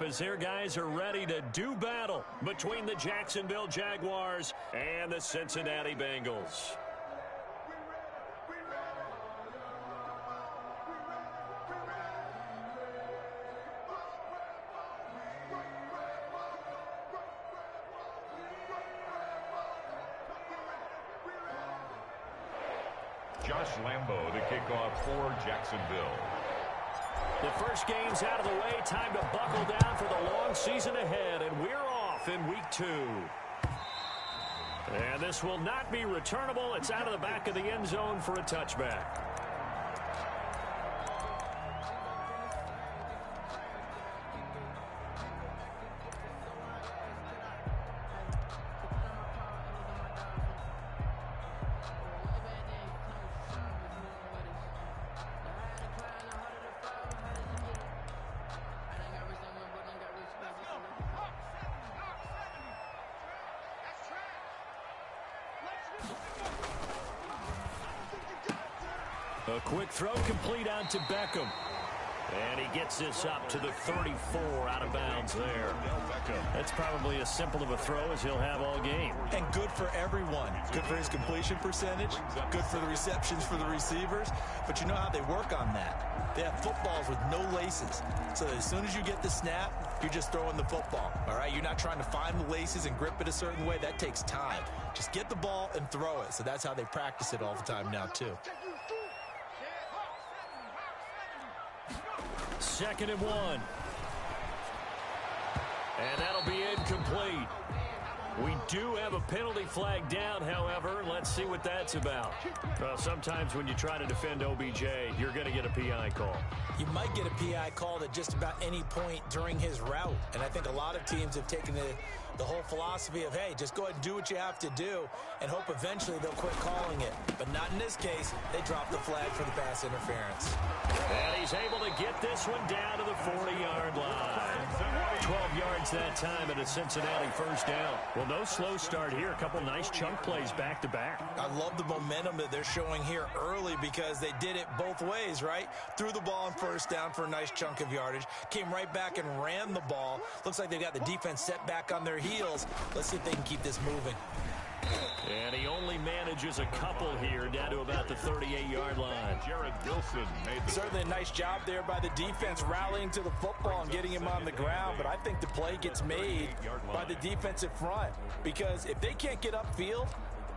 up as their guys are ready to do battle between the Jacksonville Jaguars and the Cincinnati Bengals. Josh Lambo to kick off for Jacksonville. The first game's out of the way. Time to buckle down for the long season ahead, and we're off in week 2. And this will not be returnable. It's out of the back of the end zone for a touchback. A quick throw complete out to Beckham. And he gets this up to the 34 out of bounds there. That's probably as simple of a throw as he'll have all game. And good for everyone. Good for his completion percentage. Good for the receptions for the receivers. But you know how they work on that. They have footballs with no laces. So as soon as you get the snap, you're just throwing the football. All right? You're not trying to find the laces and grip it a certain way. That takes time. Just get the ball and throw it. So that's how they practice it all the time now, too. 2nd and 1. And that'll be incomplete. We do have a penalty flag down, however. Let's see what that's about. Well, sometimes when you try to defend OBJ, you're going to get a PI call. You might get a PI called at just about any point during his route. And I think a lot of teams have taken the whole philosophy of, hey, just go ahead and do what you have to do and hope eventually they'll quit calling it. But not in this case. They dropped the flag for the pass interference. And he's able to get this one down to the 40-yard line. 12 yards that time at a Cincinnati first down. Well, no slow start here. A couple nice chunk plays back-to-back. I love the momentum that they're showing here early because they did it both ways, right? Threw the ball on first down for a nice chunk of yardage. Came right back and ran the ball. Looks like they've got the defense set back on their heels. Let's see if they can keep this moving. And he only manages a couple here down to about the 38-yard line. Jared Wilson made the certainly a nice job there by the defense rallying to the football and getting him on the ground. But I think the play gets made by the defensive front because if they can't get upfield,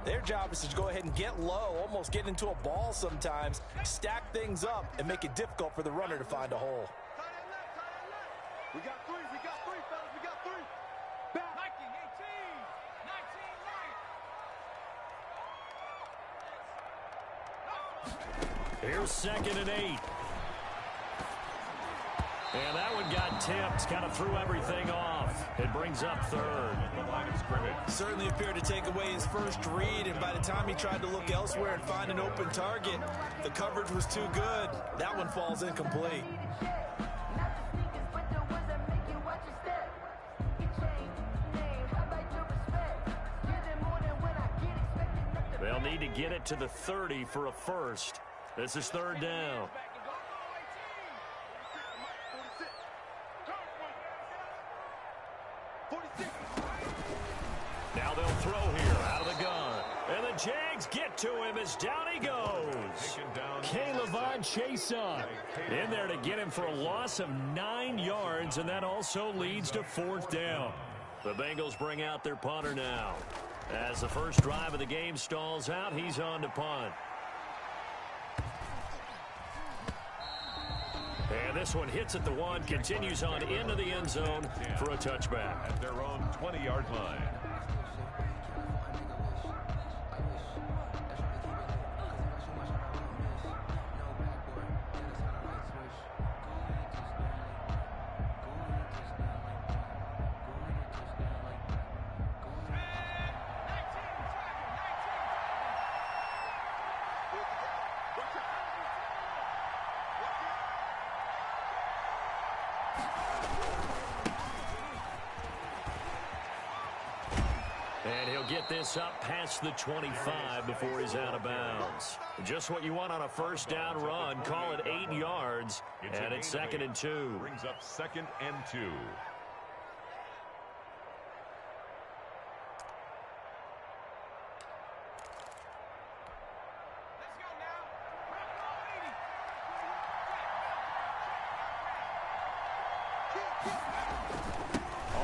their job is to go ahead and get low, almost get into a ball sometimes, stack things up, and make it difficult for the runner to find a hole. We got three, fellas, we got three. Back. 19, 18, 19, right. Here's 2nd and 8. And that one got tipped, kind of threw everything off. It brings up 3rd. the line of scrimmage. Certainly appeared to take away his first read, and by the time he tried to look elsewhere and find an open target, the coverage was too good. That one falls incomplete. They'll need to get it to the 30 for a first. This is 3rd down. Now they'll throw here out of the gun. And the Jags get to him as down he goes. K'Lavon Chaisson in there to get him for a loss of 9 yards, and that also leads to 4th down. The Bengals bring out their punter now. As the first drive of the game stalls out, he's on to punt. And this one hits at the 1, continues on into the end zone for a touchback. At their own 20-yard line. And he'll get this up past the 25 before he's out of bounds. Just what you want on a first down run. Call it 8 yards, and it's 2nd and 2. Brings up 2nd and 2.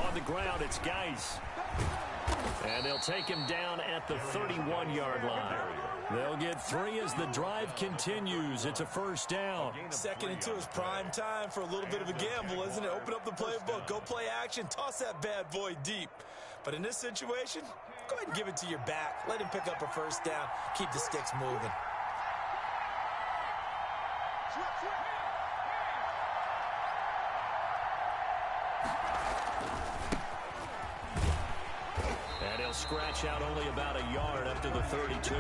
On the ground, it's Geis. And they'll take him down at the 31-yard line. They'll get 3 as the drive continues. It's a first down. 2nd and 2 is prime time for a little bit of a gamble, isn't it? Open up the playbook, go play action, toss that bad boy deep. But in this situation, go ahead and give it to your back. Let him pick up a first down. Keep the sticks moving. And he'll scratch out only about a yard up to the 32.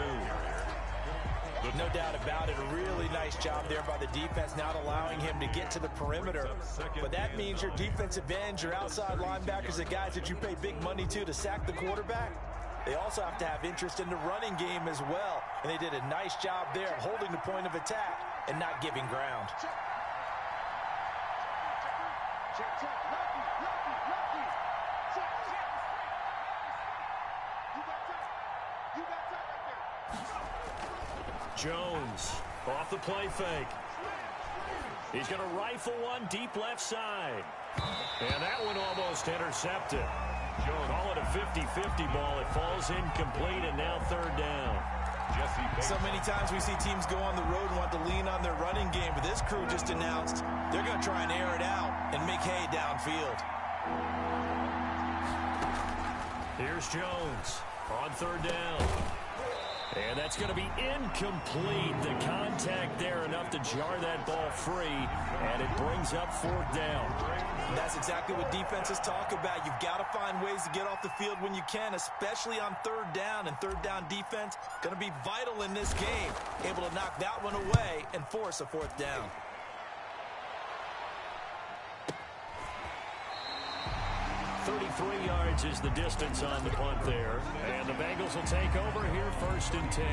No doubt about it. A really nice job there by the defense, not allowing him to get to the perimeter. But that means your defensive ends, your outside linebackers, the guys that you pay big money to sack the quarterback, they also have to have interest in the running game as well. And they did a nice job there of holding the point of attack and not giving ground. Jones off the play fake. He's going to rifle one deep left side. And that one almost intercepted. Call it a 50-50 ball. It falls incomplete, and now 3rd down. So many times we see teams go on the road and want to lean on their running game, but this crew just announced they're going to try and air it out and make hay downfield. Here's Jones on 3rd down. And that's going to be incomplete. The contact there enough to jar that ball free, and it brings up 4th down. That's exactly what defenses talk about. You've got to find ways to get off the field when you can, especially on 3rd down. And 3rd down defense going to be vital in this game. Able to knock that one away and force a 4th down. Yards is the distance on the punt there. And the Bengals will take over here 1st and 10.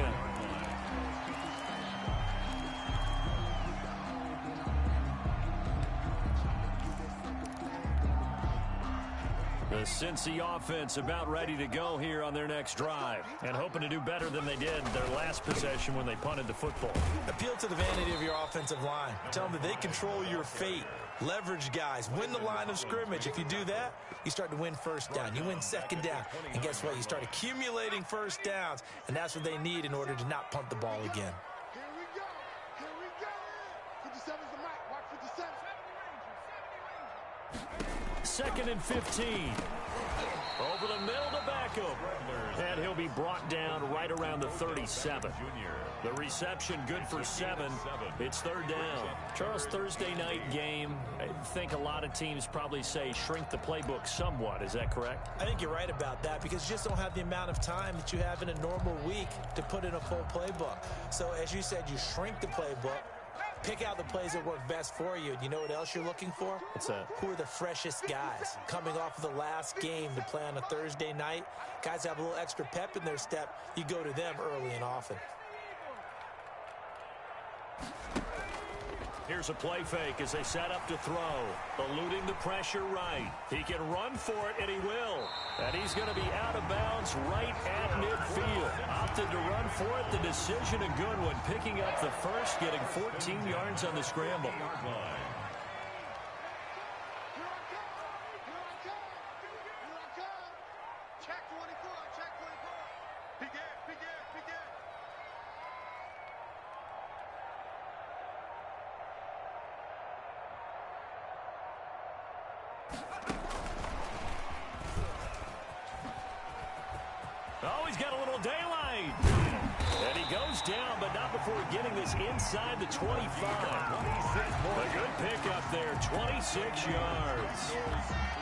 The Cincy offense about ready to go here on their next drive and hoping to do better than they did their last possession when they punted the football. Appeal to the vanity of your offensive line. Tell them that they control your fate. Leverage guys. Win the line of scrimmage. If you do that, you start to win 1st down. You win 2nd down. And guess what? You start accumulating 1st downs, and that's what they need in order to not punt the ball again. Here we go. Here we go. 57's the mic. Watch 57. 2nd and 15. Over the middle to Beckham. And he'll be brought down right around the 37. The reception good for 7. It's 3rd down. Charles, Thursday night game, I think a lot of teams probably say shrink the playbook somewhat. Is that correct? I think you're right about that because you just don't have the amount of time that you have in a normal week to put in a full playbook. So as you said, you shrink the playbook. Pick out the plays that work best for you. And you know what else you're looking for? What's that? Who are the freshest guys coming off of the last game to play on a Thursday night? Guys have a little extra pep in their step. You go to them early and often. Here's a play fake as they set up to throw. Eluding the pressure right. He can run for it, and he will. And he's going to be out of bounds right at midfield. Opted to run for it. The decision a good one. Picking up the first, getting 14 yards on the scramble. Check 24. Check 24. Begin. Oh, he's got a little daylight. And he goes down, but not before getting this inside the 25. A good pickup there, 26 yards.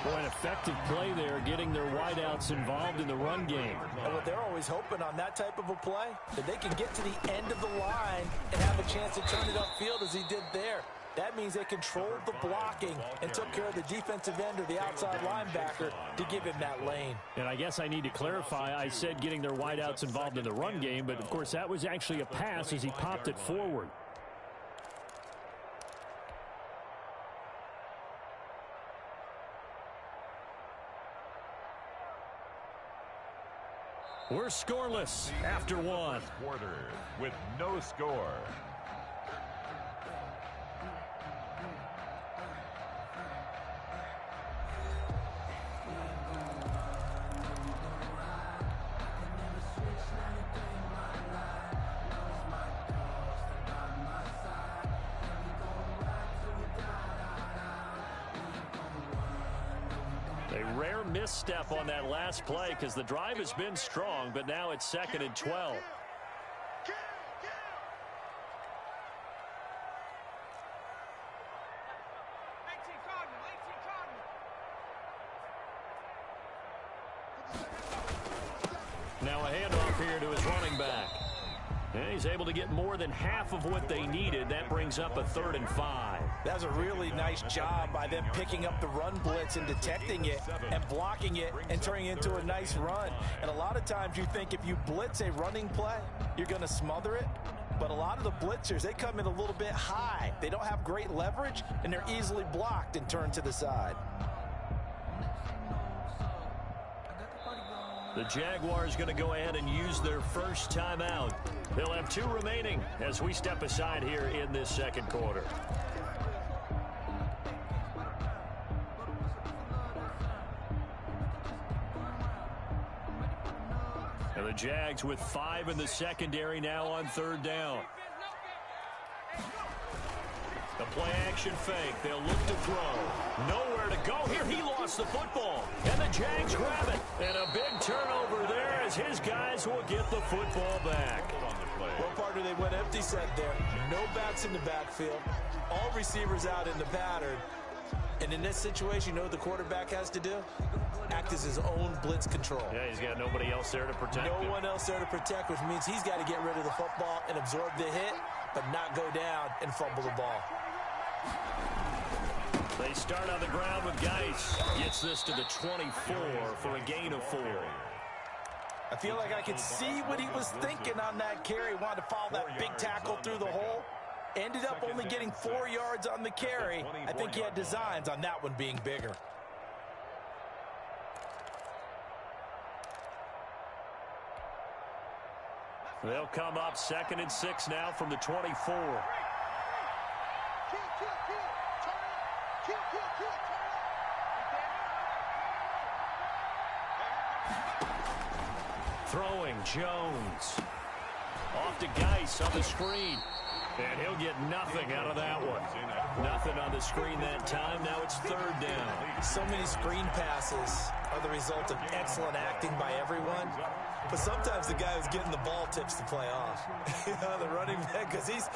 Boy, an effective play there, getting their wideouts involved in the run game. And what they're always hoping on that type of a play, that they can get to the end of the line and have a chance to turn it upfield as he did there. That means they controlled the blocking and took care of the defensive end or the outside linebacker to give him that lane. And I guess I need to clarify, I said getting their wideouts involved in the run game, but of course that was actually a pass as he popped it forward. We're scoreless after one. Quarter with no score. A rare misstep on that last play because the drive has been strong, but now it's 2nd and 12. Now a handoff here to his running back. And he's able to get more than half of what they needed. That brings up a 3rd and 5. That was a really nice job by them picking up the run blitz and detecting it and blocking it and turning it into a nice run. And a lot of times you think if you blitz a running play, you're going to smother it. But a lot of the blitzers, they come in a little bit high. They don't have great leverage, and they're easily blocked and turned to the side. The Jaguars going to go ahead and use their first timeout. They'll have 2 remaining as we step aside here in this 2nd quarter. And the Jags with 5 in the secondary now on 3rd down. The play-action fake. They'll look to throw. Nowhere to go here. He lost the football. And the Jags grab it. And a big turnover there as his guys will get the football back. Well, partner, they went empty set there. No backs in the backfield. All receivers out in the pattern. And in this situation, you know what the quarterback has to do? Act as his own blitz control. Yeah, he's got nobody else there to protect him. No one else there to protect, which means he's got to get rid of the football and absorb the hit, but not go down and fumble the ball. They start on the ground with Geis. Gets this to the 24 for a gain of 4. I feel like I could see what he was thinking on that carry. Wanted to follow that big tackle through the hole. Ended up only getting 4 yards on the carry. I think he had designs on that one being bigger. They'll come up 2nd and 6 now from the 24. Throwing Jones. Off to Geis on the screen. And he'll get nothing out of that one. Nothing on the screen that time. Now it's 3rd down. So many screen passes are the result of excellent acting by everyone. But sometimes the guy who's getting the ball tips the play off. You know, the running back, because he's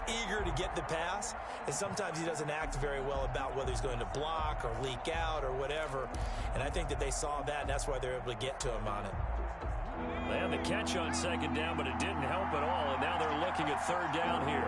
eager to get the pass. And sometimes he doesn't act very well about whether he's going to block or leak out or whatever. And I think that they saw that, and that's why they're able to get to him on it. They had the catch on 2nd down, but it didn't help at all. And now they're looking at 3rd down here.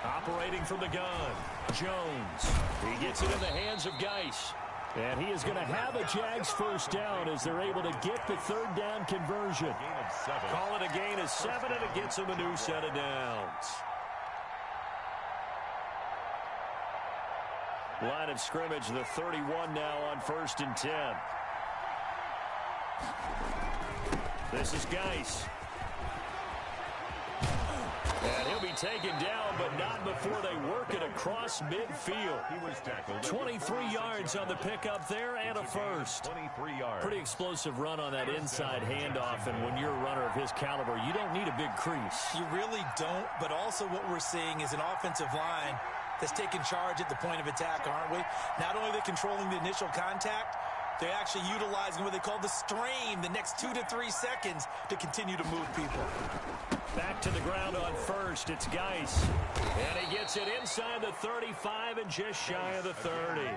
Operating from the gun, Jones. He gets it in the hands of Geis. And he is going to have a Jags first down as they're able to get the 3rd down conversion. Call it a gain of 7, and it gets him a new set of downs. Line of scrimmage, the 31 now on 1st and 10. This is Geis. And he'll be taken down, but not before they work it across midfield. He was tackled. 23 yards on the pickup there and a first. 23 yards. Pretty explosive run on that inside handoff, and when you're a runner of his caliber, you don't need a big crease. You really don't, but also what we're seeing is an offensive line that's taking charge at the point of attack, aren't we? Not only are they controlling the initial contact, they're actually utilizing what they call the strain, the next 2 to 3 seconds to continue to move people. Back to the ground on 1st. It's Geis. And he gets it inside the 35 and just shy of the 30.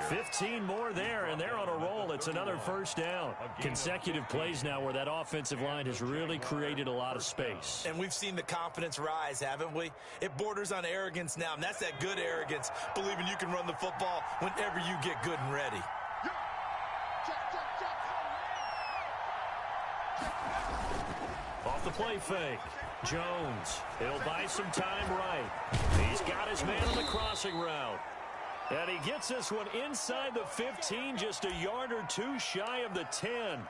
15 more there, and they're on a roll. It's another first down. Consecutive plays now where that offensive line has really created a lot of space. And we've seen the confidence rise, haven't we? It borders on arrogance now, and that's that good arrogance, believing you can run the football whenever you get good and ready. Off the play fake, Jones. He'll buy some time right. He's got his man on the crossing route. And he gets this one inside the 15, just a yard or 2 shy of the 10.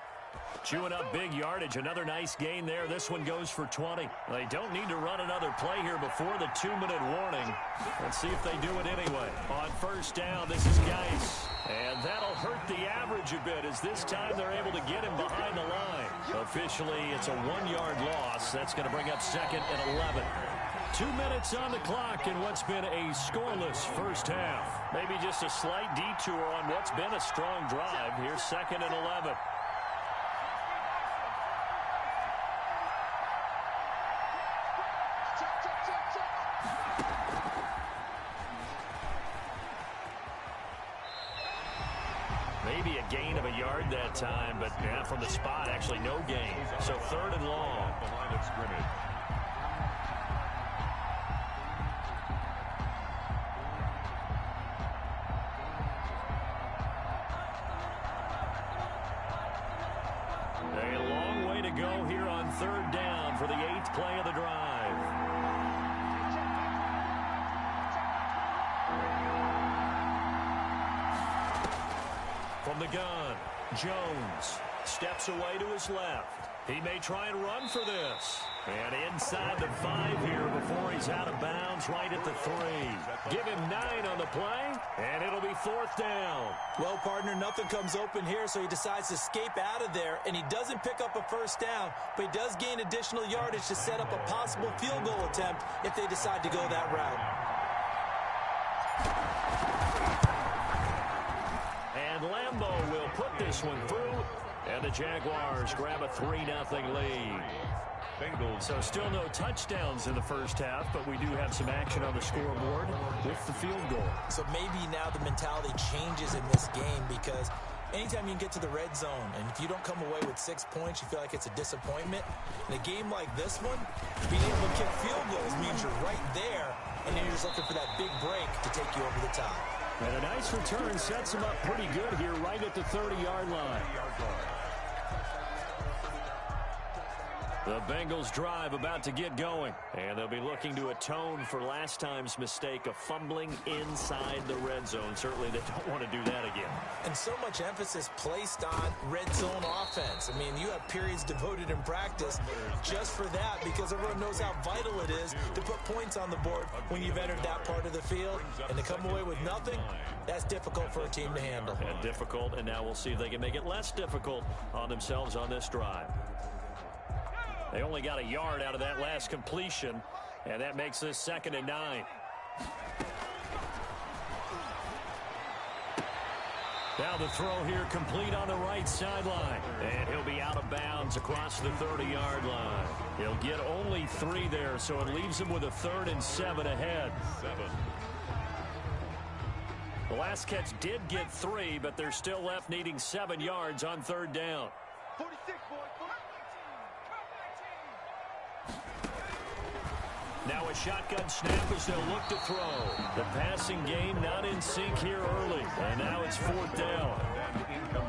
Chewing up big yardage, another nice gain there. This one goes for 20. They don't need to run another play here before the 2-minute warning. Let's see if they do it anyway. On 1st down, this is Geis. And that'll hurt the average a bit as this time they're able to get him behind the line. Officially, it's a 1-yard loss. That's going to bring up 2nd and 11. 2 minutes on the clock in what's been a scoreless first half. Maybe just a slight detour on what's been a strong drive. Here's 2nd and 11. Maybe a gain of a yard that time, but yeah, from the spot, actually no gain. So 3rd and long. The line of scrimmage. A long way to go here on 3rd down for the 8th play of the drive. From the gun, Jones steps away to his left. He may try and run for this. And inside the 5 here before he's out of bounds right at the 3. Give him 9 on the play, and it'll be 4th down. Well, partner, nothing comes open here, so he decides to escape out of there, and he doesn't pick up a first down, but he does gain additional yardage to set up a possible field goal attempt if they decide to go that route. And Lambeau will put this one through, and the Jaguars grab a 3-0 lead. Bengals. So still no touchdowns in the first half, but we do have some action on the scoreboard with the field goal. So maybe now the mentality changes in this game, because anytime you can get to the red zone, and if you don't come away with 6 points, you feel like it's a disappointment. In a game like this one, being able to kick field goals means you're right there, and then you're just looking for that big break to take you over the top. And a nice return sets them up pretty good here right at the 30-yard line. The Bengals drive about to get going, and they'll be looking to atone for last time's mistake of fumbling inside the red zone. Certainly they don't want to do that again. And so much emphasis placed on red zone offense. I mean, you have periods devoted in practice just for that, because everyone knows how vital it is to put points on the board when you've entered that part of the field. And to come away with nothing, that's difficult for a team to handle. And difficult, and now we'll see if they can make it less difficult on themselves on this drive. They only got a yard out of that last completion, and that makes this 2nd and 9. Now the throw here complete on the right sideline, and he'll be out of bounds across the 30-yard line. He'll get only 3 there, so it leaves him with a 3rd and 7 ahead. The last catch did get 3, but they're still left needing 7 yards on 3rd down. 46, boys. Now a shotgun snap as they'll look to throw. The passing game not in sync here early. And now it's 4th down.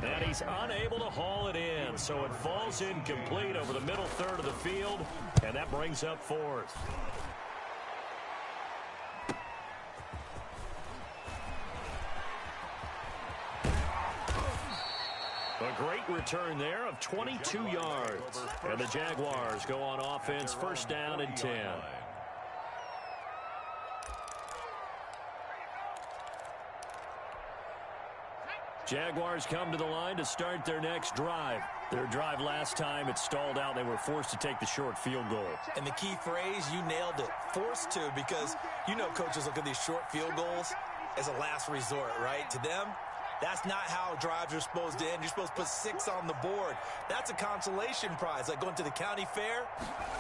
And he's unable to haul it in. So it falls incomplete over the middle third of the field. And that brings up 4th. A great return there of 22 yards. And the Jaguars go on offense, 1st down and 10. Jaguars come to the line to start their next drive. Their drive last time, it stalled out. They were forced to take the short field goal. And the key phrase, you nailed it. Forced to, because you know coaches look at these short field goals as a last resort, right? To them, that's not how drives are supposed to end. You're supposed to put 6 on the board. That's a consolation prize, like going to the county fair.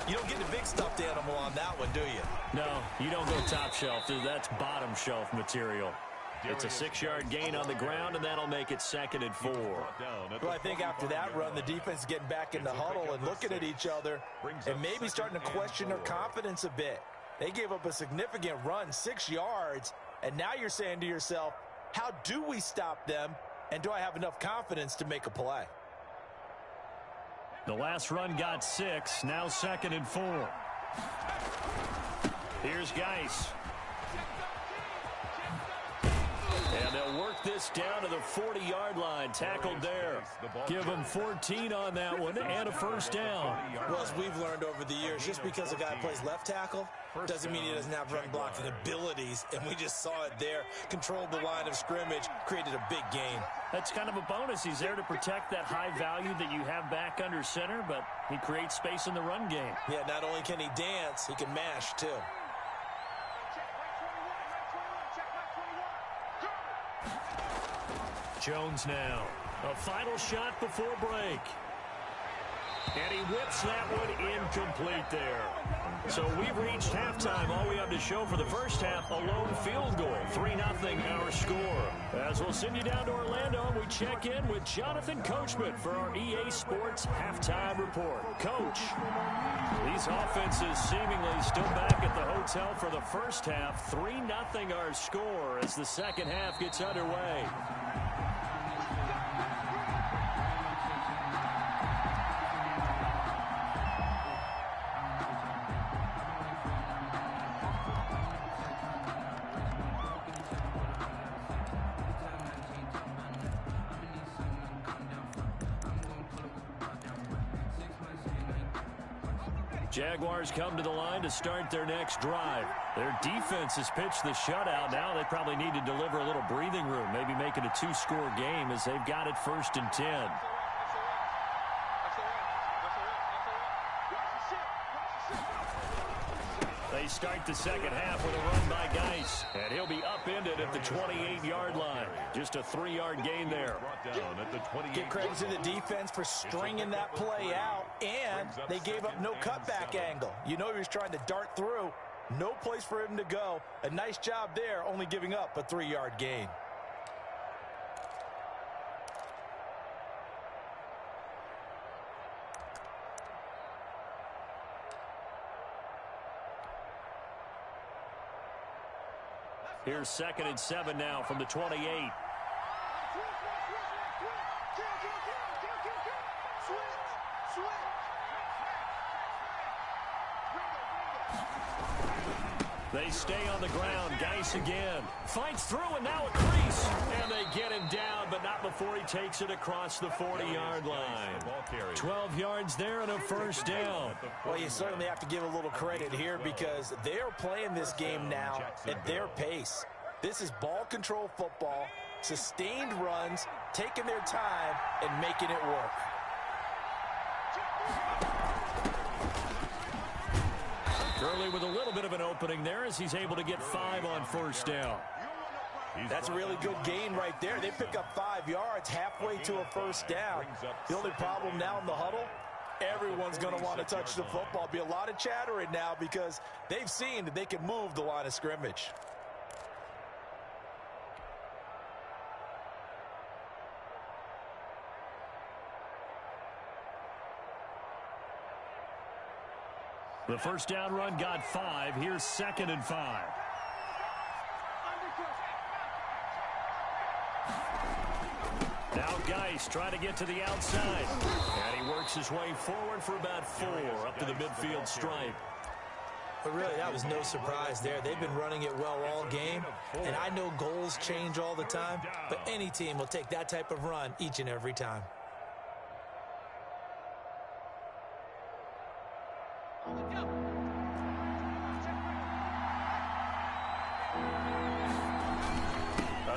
You don't get the big stuffed animal on that one, do you? No, you don't go top shelf. That's bottom shelf material. It's a 6-yard gain on the ground, and that'll make it 2nd and 4. Well, I think after that run, the defense is getting back in the huddle and looking at each other and maybe starting to question their confidence a bit. They gave up a significant run, 6 yards, and now you're saying to yourself, how do we stop them, and do I have enough confidence to make a play? The last run got 6, now 2nd and 4. Here's Geis. And they'll work this down to the 40-yard line, tackled there. Give them 14 on that one and a 1st down. Well, as we've learned over the years, just because a guy plays left tackle doesn't mean he doesn't have run blocking abilities, and we just saw it there. Controlled the line of scrimmage, created a big gain. That's kind of a bonus. He's there to protect that high value that you have back under center, but he creates space in the run game. Yeah, not only can he dance, he can mash too. Jones now. A final shot before break. And he whips that one incomplete there. So we've reached halftime. All we have to show for the first half, a lone field goal. 3-0 our score. As we'll send you down to Orlando, we check in with Jonathan Coachman for our EA Sports Halftime Report. Coach, these offenses seemingly still back at the hotel for the first half. 3-0 our score as the second half gets underway. Jaguars come to the line to start their next drive. Their defense has pitched the shutout. Now they probably need to deliver a little breathing room, maybe make it a 2-score game as they've got it 1st and 10. They start the second half with a run by Geis, and he'll be upended at the 28-yard line. Just a 3-yard gain there. Give credit to the defense for stringing that play out, and they gave up no cutback angle. You know he was trying to dart through. No place for him to go. A nice job there, only giving up a 3-yard gain. Here's 2nd and 7 now from the 28. They stay on the ground. Geis again. Fights through and now a crease. And they get him down, but not before he takes it across the 40-yard line. 12 yards there and a 1st down. Well, you certainly have to give a little credit here because they're playing this game now at their pace. This is ball control football, sustained runs, taking their time and making it work. Gurley with a little bit of an opening there as he's able to get 5 on 1st down. That's a really good gain right there. They pick up 5 yards halfway to a 1st down. The only problem now in the huddle, everyone's going to want to touch the football. Be a lot of chattering now because they've seen that they can move the line of scrimmage. The 1st down run got 5. Here's 2nd and 5. Now Geis trying to get to the outside. And he works his way forward for about 4 up to the midfield stripe. But really, that was no surprise there. They've been running it well all game. And I know goals change all the time, but any team will take that type of run each and every time.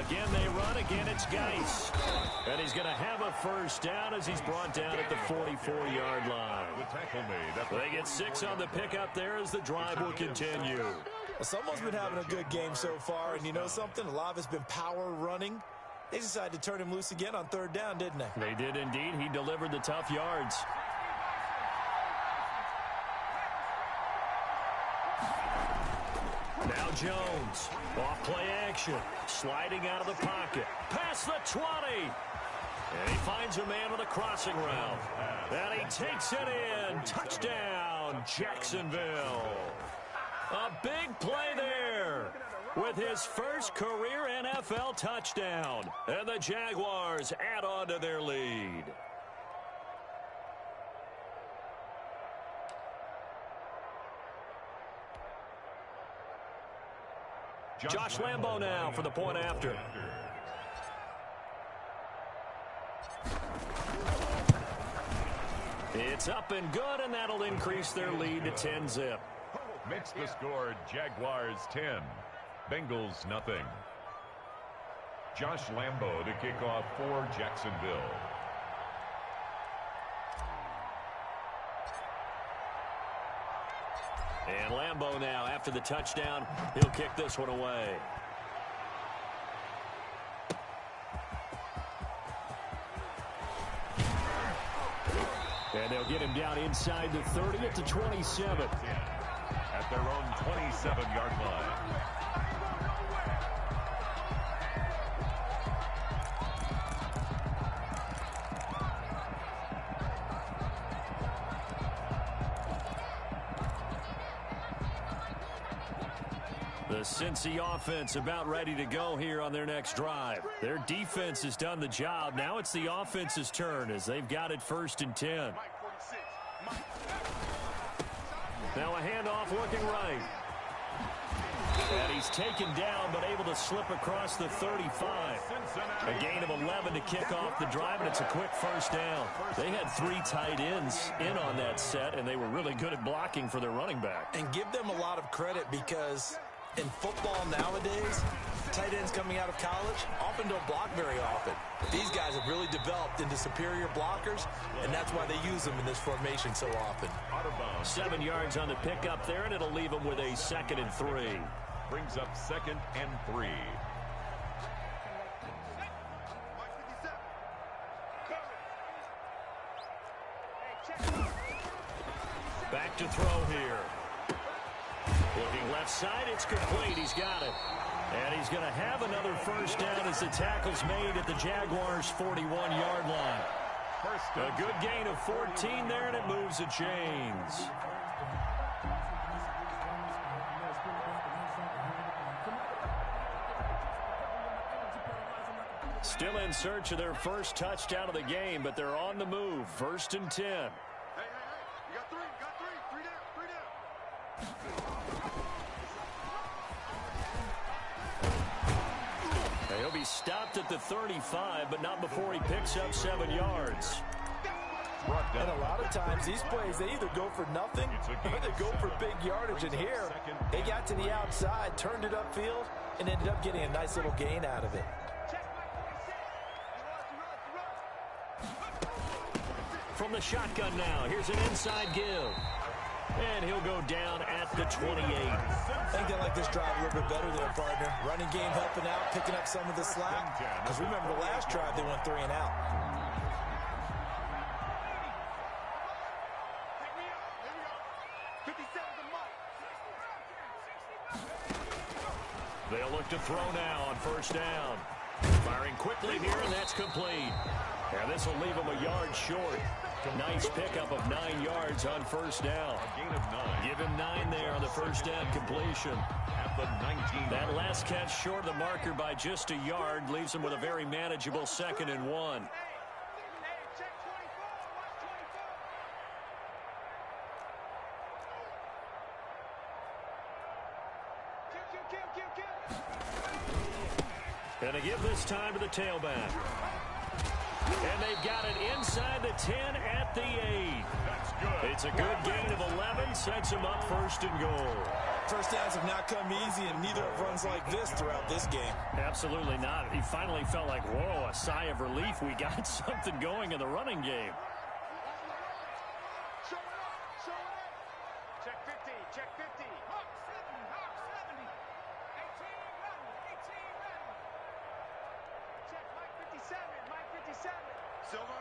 Again, they run. Again, it's Geis. And he's going to have a 1st down as he's brought down at the 44-yard line. They get 6 on the pickup there as the drive will continue. Well, someone's been having a good game so far, and you know something? A lot of it's been power running. They decided to turn him loose again on 3rd down, didn't they? They did indeed. He delivered the tough yards. Now Jones, off play action, sliding out of the pocket, past the 20. And he finds a man with a crossing route. And he takes it in. Touchdown, Jacksonville. A big play there with his first career NFL touchdown. And the Jaguars add on to their lead. Josh Lambo now for the point after. It's up and good, and that'll increase their lead to 10-zip. Makes the score Jaguars 10, Bengals nothing. Josh Lambo to kick off for Jacksonville. And Lambo now, after the touchdown, he'll kick this one away. And they'll get him down inside the 30 at the 27. At their own 27-yard line. The Cincy offense about ready to go here on their next drive. Their defense has done the job. Now it's the offense's turn as they've got it 1st and 10. Now a handoff looking right. And he's taken down but able to slip across the 35. A gain of 11 to kick off the drive, and it's a quick 1st down. They had 3 tight ends in on that set, and they were really good at blocking for their running back. And give them a lot of credit because in football nowadays, tight ends coming out of college often don't block very often. But these guys have really developed into superior blockers, and that's why they use them in this formation so often. 7 yards on the pickup there, and it'll leave them with a 2nd and 3. Brings up 2nd and 3. Back to throw here. Looking left side, it's complete. He's got it. And he's going to have another 1st down as the tackle's made at the Jaguars' 41-yard line. A good gain of 14 there, and it moves the chains. Still in search of their first touchdown of the game, but they're on the move. 1st and 10. Hey, you got 3, three down. He'll be stopped at the 35, but not before he picks up 7 yards. And a lot of times, these plays, they either go for nothing or they go for big yardage. And here, they got to the outside, turned it upfield, and ended up getting a nice little gain out of it. From the shotgun now, here's an inside give. And he'll go down at the 28. I think they like this drive a little bit better there, partner. Running game helping out, picking up some of the slack. Because remember, the last drive, they went 3 and out. They'll look to throw now on 1st down. Firing quickly here, and that's complete. And this will leave him a yard short. Nice pickup of 9 yards on 1st down. A gain of 9. Give him 9 there on the 1st down completion. At the 19. That last catch short of the marker by just a yard leaves him with a very manageable 2nd and 1. And they give this time to the tailback. And they've got it inside the 10 at the 8. That's good. It's a good gain of 11, sets him up 1st and goal. 1st downs have not come easy, and neither have runs like this throughout this game. Absolutely not. He finally felt like, whoa, a sigh of relief. We got something going in the running game. Check 50, check 50. Hawk 70, 18 ready, 18 ready. Check Mike 57, Mike 57. Silver,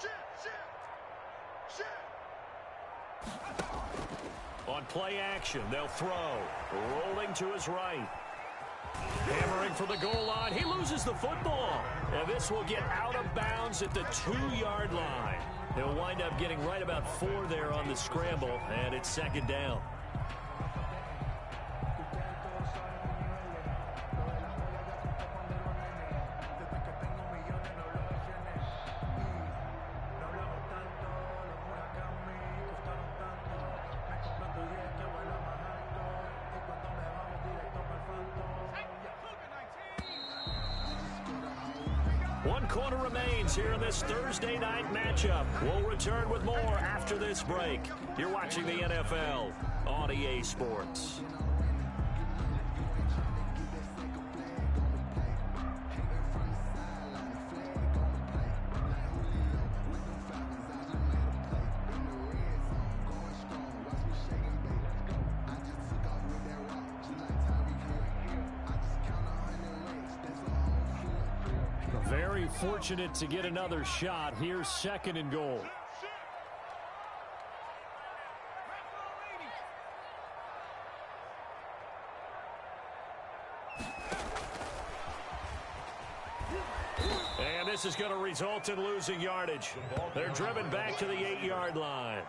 shit. On play action, they'll throw. Rolling to his right. Hammering for the goal line. He loses the football. And this will get out of bounds at the 2-yard line. He'll wind up getting right about 4 there on the scramble, and it's 2nd down. One quarter remains here in this Thursday night matchup. We'll return with more after this break. You're watching the NFL on EA Sports. Very fortunate to get another shot. Here's 2nd and goal. this is going to result in losing yardage. They're driven back to the 8-yard line.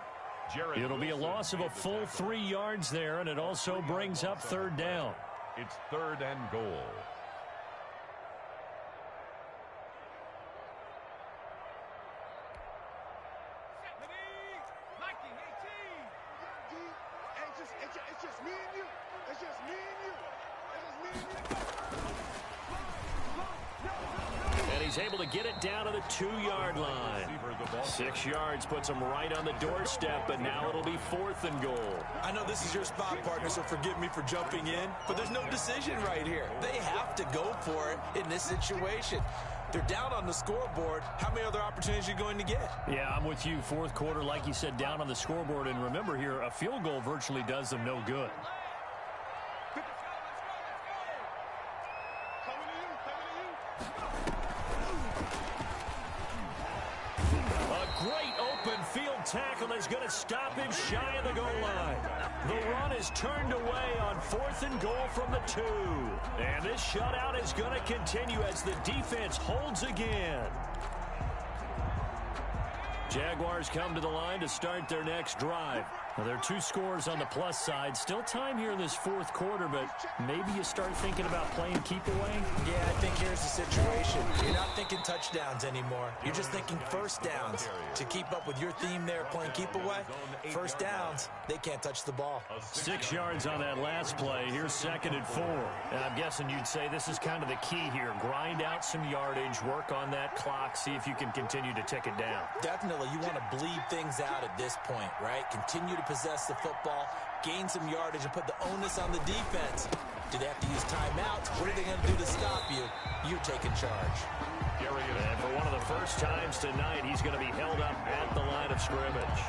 It'll be a loss of a full 3 yards there, and it also brings up third down. It's 3rd and goal. It's just me and you. It's just me and you. It's just me and you. And he's able to get it down to the 2-yard line. 6 yards puts him right on the doorstep, but now it'll be 4th and goal. I know this is your spot, partner, so forgive me for jumping in, but there's no decision right here. They have to go for it in this situation. They're down on the scoreboard. How many other opportunities are you going to get? Yeah, I'm with you. 4th quarter, like you said, down on the scoreboard. And remember here, a field goal virtually does them no good. A great open field tackle is going to stop him shy of the goal line. The run is turned away on 4th and goal from the 2. And this shutout is going to continue as the defense holds again. Jaguars come to the line to start their next drive. Now, there are 2 scores on the plus side. Still time here in this 4th quarter, but maybe you start thinking about playing keep away? Yeah, I think here's the situation. You're not thinking touchdowns anymore. You're just thinking first downs. To keep up with your theme there, playing keep away, first downs, they can't touch the ball. 6 yards on that last play. Here's 2nd and 4. And I'm guessing you'd say this is kind of the key here. Grind out some yardage, work on that clock, see if you can continue to tick it down. Definitely, you want to bleed things out at this point, right? Continue to possess the football, gain some yardage, and put the onus on the defense. Do they have to use timeouts? What are they going to do to stop you? You're taking charge. And for one of the first times tonight, he's going to be held up at the line of scrimmage.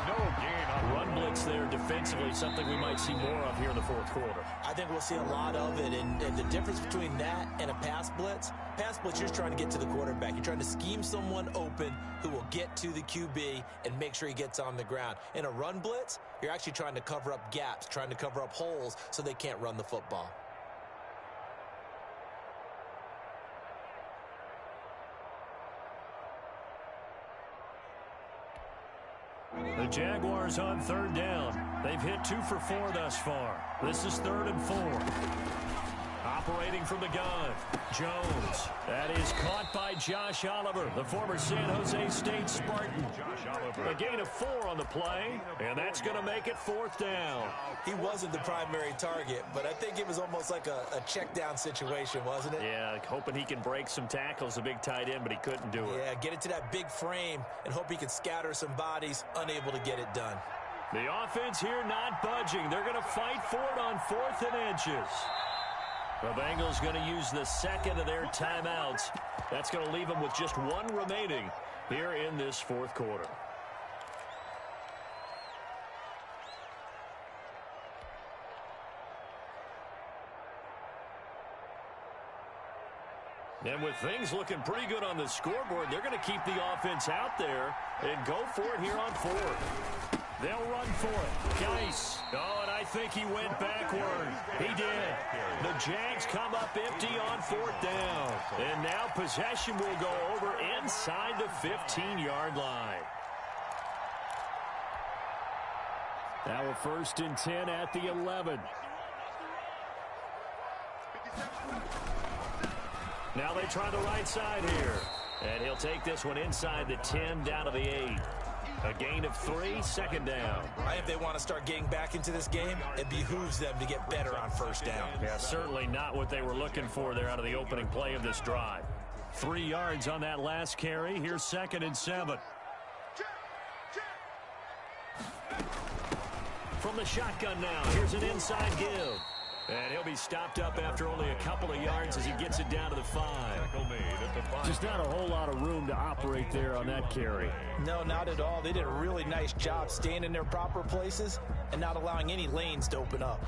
No gain on Run blitz there defensively, something we might see more of here in the 4th quarter. I think we'll see a lot of it, and the difference between that and a pass blitz, you're just trying to get to the quarterback. You're trying to scheme someone open who will get to the QB and make sure he gets on the ground. In a run blitz, you're actually trying to cover up gaps, trying to cover up holes so they can't run the football. The Jaguars on 3rd down. They've hit 2 for 4 thus far. This is 3rd and 4. Operating from the gun, Jones. That is caught by Josh Oliver, the former San Jose State Spartan. A gain of 4 on the play, and that's going to make it 4th down. He wasn't the primary target, but I think it was almost like a check down situation, wasn't it? Yeah, hoping he can break some tackles, a big tight end, but he couldn't do it. Yeah, get it to that big frame and hope he can scatter some bodies, unable to get it done. The offense here not budging. They're going to fight for it on 4th and inches. The Bengals going to use the 2nd of their timeouts. That's going to leave them with just 1 remaining here in this 4th quarter. And with things looking pretty good on the scoreboard, they're going to keep the offense out there and go for it here on 4th. They'll run for it. Geis. Oh, and I think he went backward. He did. The Jags come up empty on 4th down. And now possession will go over inside the 15-yard line. Now a 1st and 10 at the 11. Now they try the right side here. And he'll take this one inside the 10 down to the 8. A gain of 3, 2nd down. If they want to start getting back into this game, it behooves them to get better on 1st down. Yeah, certainly not what they were looking for there out of the opening play of this drive. 3 yards on that last carry. Here's 2nd and 7. From the shotgun now, here's an inside give. And he'll be stopped up after only a couple of yards as he gets it down to the 5. Just not a whole lot of room to operate there on that carry. No, not at all. They did a really nice job staying in their proper places and not allowing any lanes to open up.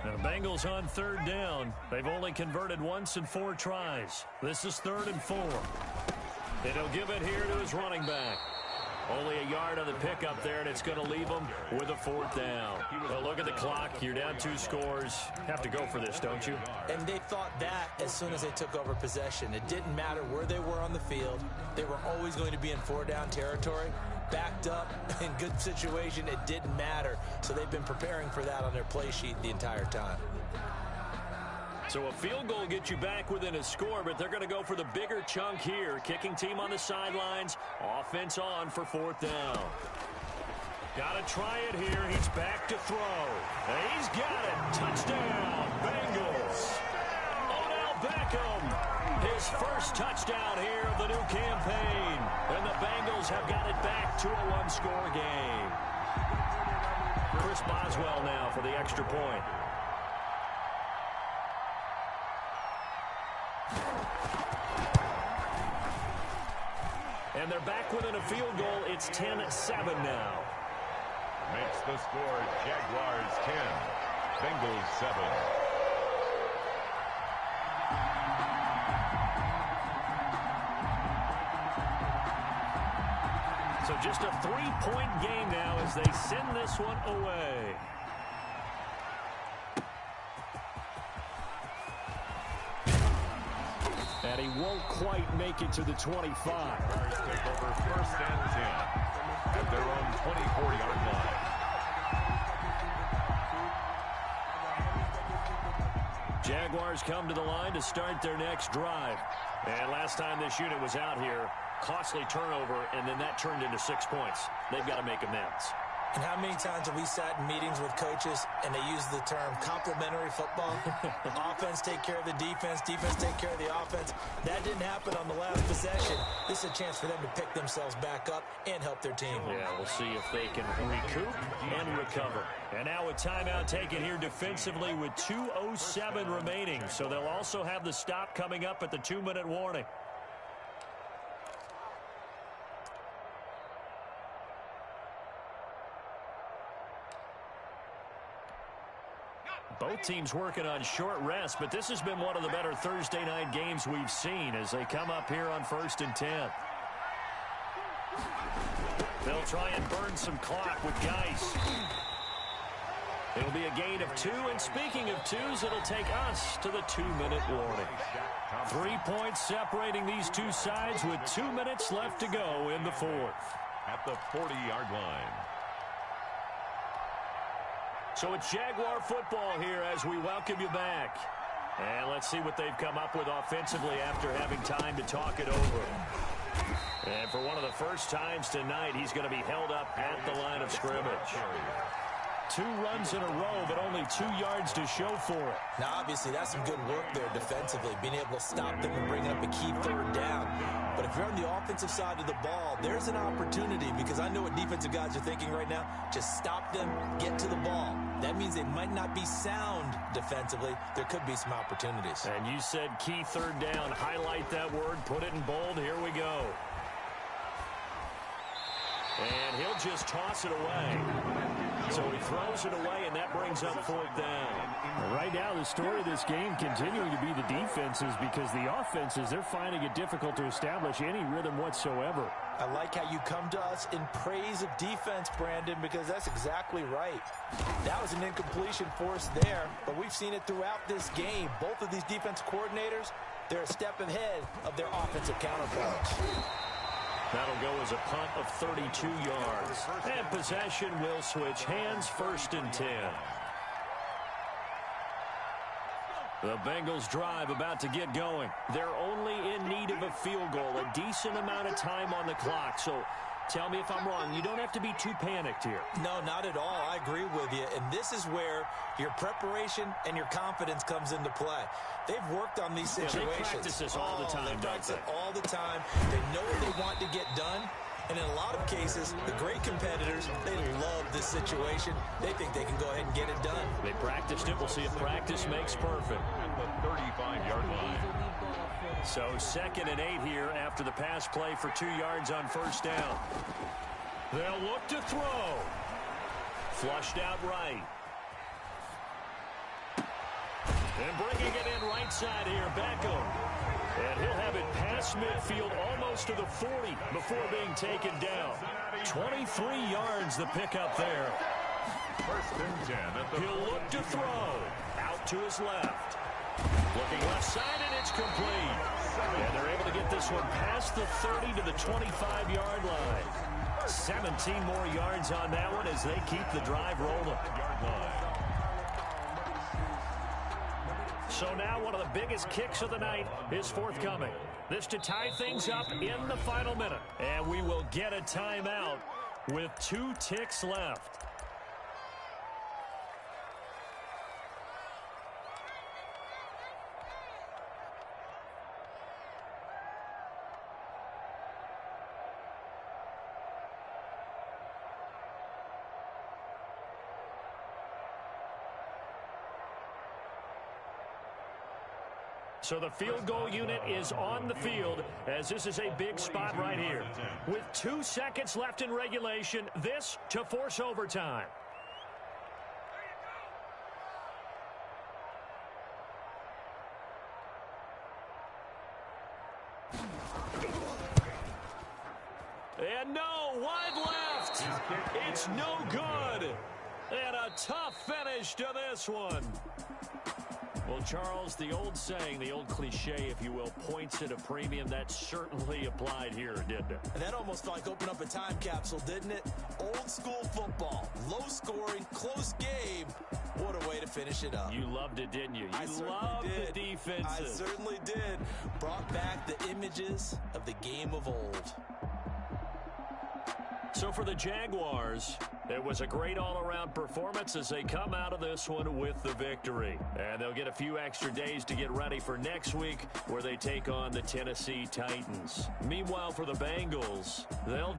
Now, Bengals on 3rd down. They've only converted once in 4 tries. This is 3rd and 4. And he'll give it here to his running back. Only a yard on the pickup there, and it's going to leave them with a 4th down. Well, look at the clock. You're down 2 scores. Have to go for this, don't you? And they thought that as soon as they took over possession. It didn't matter where they were on the field. They were always going to be in 4-down territory. Backed up, in good situation, it didn't matter. So they've been preparing for that on their play sheet the entire time. So a field goal gets you back within a score, but they're going to go for the bigger chunk here. Kicking team on the sidelines. Offense on for 4th down. Got to try it here. He's back to throw. He's got it. Touchdown, Bengals. Odell Beckham, his first touchdown here of the new campaign. And the Bengals have got it back to a 1-score game. Chris Boswell now for the extra point. And they're back within a field goal. It's 10-7 now. Makes the score Jaguars 10, Bengals 7. So just a 3-point game now as they send this one away. And he won't quite make it to the 25. Jaguars take over 1st and 10 at their own 24-yard line. Jaguars come to the line to start their next drive. And last time this unit was out here, costly turnover, and then that turned into 6 points. They've got to make amends. And how many times have we sat in meetings with coaches and they use the term complementary football? Offense take care of the defense, defense take care of the offense. That didn't happen on the last possession. This is a chance for them to pick themselves back up and help their team. Yeah, we'll see if they can recoup and recover. And now a timeout taken here defensively with 2:07 remaining. So they'll also have the stop coming up at the 2-minute warning. Both teams working on short rest, but this has been one of the better Thursday night games we've seen as they come up here on 1st and 10. They'll try and burn some clock with Geis. It'll be a gain of 2, and speaking of 2s, it'll take us to the 2-minute warning. 3 points separating these two sides with 2 minutes left to go in the 4th. At the 40-yard line. So it's Jaguar football here as we welcome you back. And let's see what they've come up with offensively after having time to talk it over. And for one of the first times tonight, he's going to be held up at the line of scrimmage. 2 runs in a row, but only 2 yards to show for it. Now, obviously, that's some good work there defensively, being able to stop them and bringing up a key 3rd down. But if you're on the offensive side of the ball, there's an opportunity, because I know what defensive guys are thinking right now. Just stop them, get to the ball. That means they might not be sound defensively. There could be some opportunities. And you said key 3rd down. Highlight that word, put it in bold. Here we go. And he'll just toss it away. So he throws it away, and that brings up 4th down. Right now, the story of this game continuing to be the defenses, because the offenses, they're finding it difficult to establish any rhythm whatsoever. I like how you come to us in praise of defense, Brandon, because that's exactly right. That was an incompletion for us there, but we've seen it throughout this game. Both of these defense coordinators, they're a step ahead of their offensive counterparts. That'll go as a punt of 32 yards. And possession will switch hands, 1st and 10. The Bengals drive about to get going. They're only in need of a field goal, a decent amount of time on the clock. So tell me if I'm wrong. You don't have to be too panicked here. No, not at all. I agree with you. And this is where your preparation and your confidence comes into play. They've worked on these situations. Yeah, they practice this all the time, They practice it all the time. They know what they want to get done. And in a lot of cases, the great competitors, they love this situation. They think they can go ahead and get it done. They practiced it. We'll see if practice makes perfect. At the 35-yard line. So 2nd and 8 here after the pass play for 2 yards on 1st down. They'll look to throw. Flushed out right. And bringing it in right side here, Beckham. And he'll have it past midfield almost to the 40 before being taken down. 23 yards the pickup there. First and 10 at the He'll look to throw. Out to his left. Looking left side, and it's complete. And they're able to get this one past the 30 to the 25-yard line. 17 more yards on that one as they keep the drive rolling. So now one of the biggest kicks of the night is forthcoming. This to tie things up in the final minute. And we will get a timeout with 2 ticks left. So the field goal unit is on the field as this is a big spot right here. With 2 seconds left in regulation, this to force overtime. And no, wide left. It's no good. And a tough finish to this one. Well, Charles, the old saying, the old cliche, if you will, points at a premium. That certainly applied here, didn't it? And that almost felt like opened up a time capsule, didn't it? Old school football, low scoring, close game. What a way to finish it up. You loved it, didn't you? You loved the defenses. I certainly did. Brought back the images of the game of old. So for the Jaguars, it was a great all-around performance as they come out of this one with the victory. And they'll get a few extra days to get ready for next week where they take on the Tennessee Titans. Meanwhile, for the Bengals, they'll